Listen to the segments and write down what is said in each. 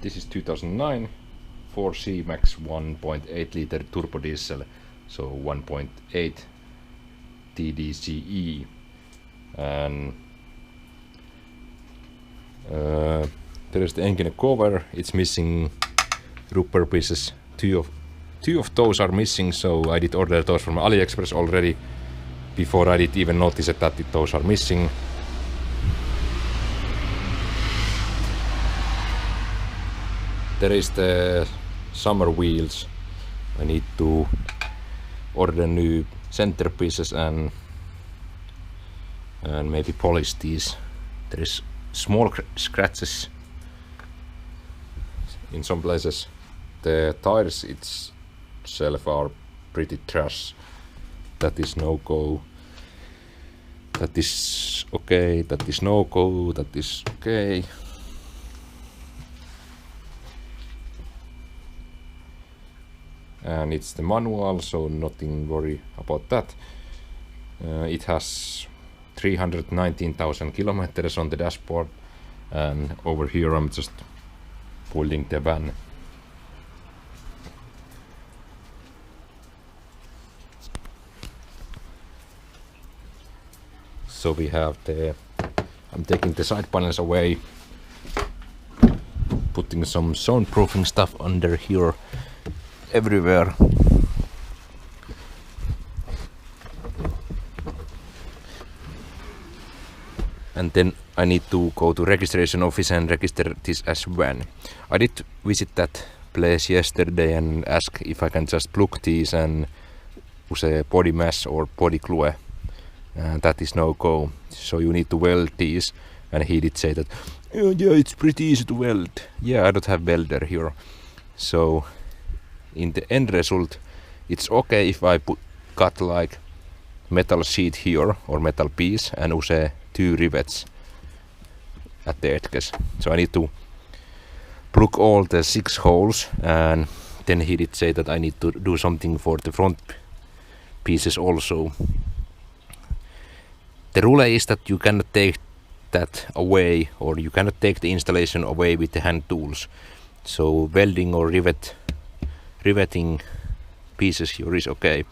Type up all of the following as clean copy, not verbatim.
This is 2009 4C Max 1.8 liter turbo diesel, so 1.8 TDCE, and there is the engine cover. It's missing rubber pieces. Two of those are missing, so I did order those from AliExpress already before I did even notice that those are missing. There is the summer wheels. I need to order new center pieces and maybe polish these. There is small scratches in some places. The tires itself are pretty trash. That is no go. That is okay. That is no go. That is okay. And it's the manual, so nothing worry about that. It has 319,000 kilometers on the dashboard, and over here I'm just pulling the van. So we have I'm taking the side panels away, putting some soundproofing stuff under here everywhere. And then I need to go to registration office and register this as van. I did visit that place yesterday and ask if I can just plug these and use a body mesh or body glue. That is no go. So you need to weld these, and he did say that, oh, yeah, it's pretty easy to weld. Yeah, I don't have welder here. So in the end result, it's okay if I cut like metal sheet here or metal piece and use 2 rivets at the edges. So I need to plug all the 6 holes, and then he did say that I need to do something for the front pieces also. The rule is that you cannot take that away, or you cannot take the installation away with the hand tools. So welding or riveting pieces here is okay.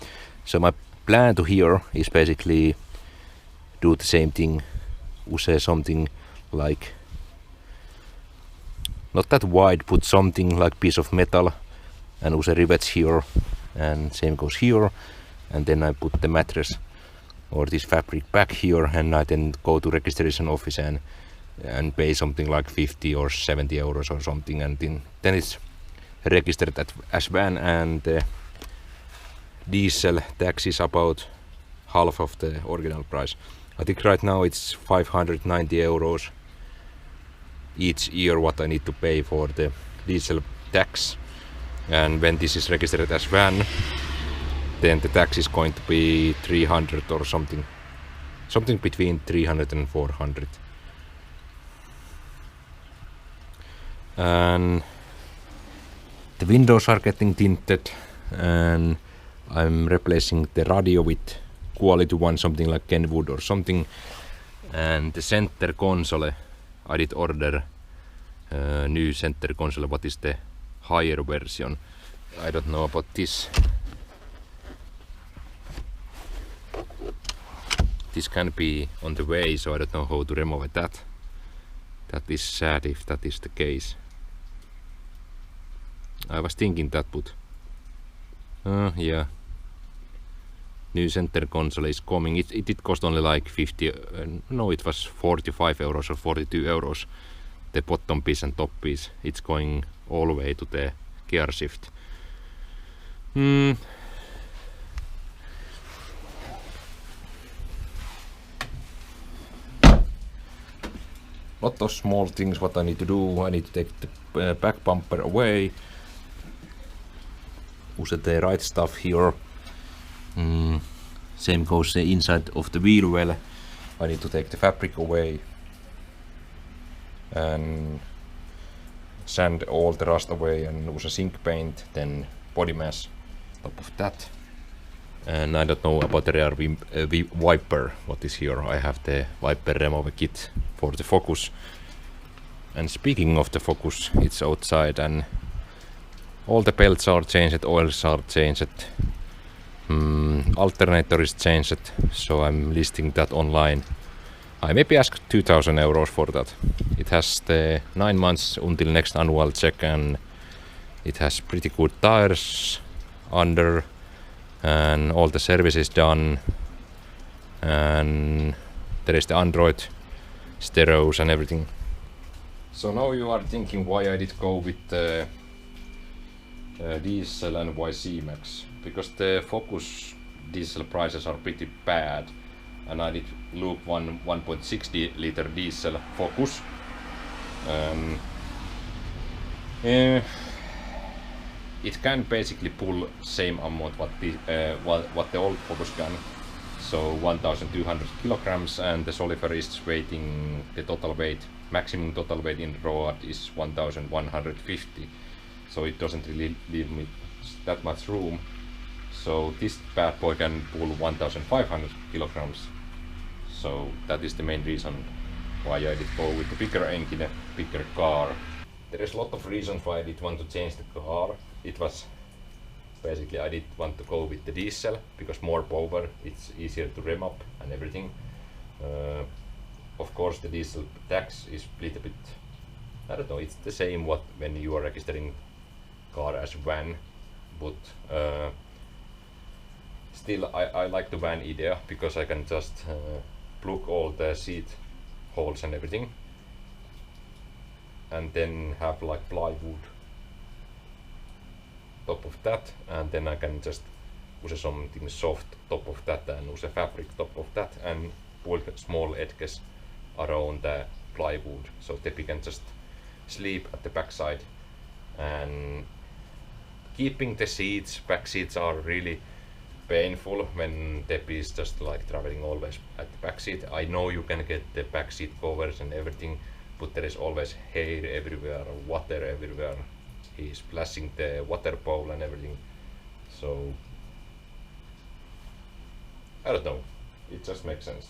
So my plan to here is basically do the same thing, use something like not that wide, put something like piece of metal and use rivets here, and same goes here, and then I put the mattress or this fabric back here, and I then go to registration office and pay something like 50 or 70 euros or something, and then it's registered as van, and the diesel tax is about half of the original price. I think right now it's 590 euros each year what I need to pay for the diesel tax, and when this is registered as van, then the tax is going to be 300 or something between 300 and 400. And the windows are getting tinted, and I'm replacing the radio with quality one, something like Kenwood or something. And the center console, I did order new center console. What is the higher version? I don't know about this. This can be on the way, so I don't know how to remove that. That is sad if that is the case. I was thinking that, but yeah, new center console is coming. It did cost only like 50, no, it was 45 euros or 42 euros. The bottom piece and top piece. It's going all the way to the gear shift. Lot of small things what I need to do. I need to take the back bumper away. Use the right stuff here. Same goes the inside of the wheel well. I need to take the fabric away and sand all the rust away and use a zinc paint, then body mass top of that. And I don't know about the rear wiper, what is here. I have the wiper remover kit for the Focus. And speaking of the Focus, it's outside and all the belts are changed, oils are changed, alternator is changed, so I'm listing that online. I maybe ask 2,000 euros for that. It has the 9 months until next annual check and it has pretty good tires under and all the service is done and there is the Android stereos and everything. So now you are thinking why I did go with the diesel and why C-Max. Because the Focus diesel prices are pretty bad and I did look 1.6 liter diesel Focus. It can basically pull same amount what the old Focus can. So 1,200 kilograms and the Solifer is weighing the total weight, maximum total weight in road is 1,150. So it doesn't really leave me that much room. So this bad boy can pull 1,500 kilograms. So that is the main reason why I did go with the bigger engine, a bigger car. There is a lot of reasons why I did want to change the car. It was basically I did want to go with the diesel because more power, it's easier to rem up and everything. Of course the diesel tax is a little bit, I don't know, it's the same what when you are registering car as van, but still I like the van idea because I can just plug all the seat holes and everything and then have like plywood top of that, and then I can just use something soft top of that and use a fabric top of that and pull small edges around the plywood so Tepi can just sleep at the backside. And keeping the seats, back seats are really painful when Tepi is just like traveling always at the back seat. I know you can get the back seat covers and everything, but there is always hair everywhere, water everywhere. He's splashing the water bowl and everything. So I don't know, it just makes sense.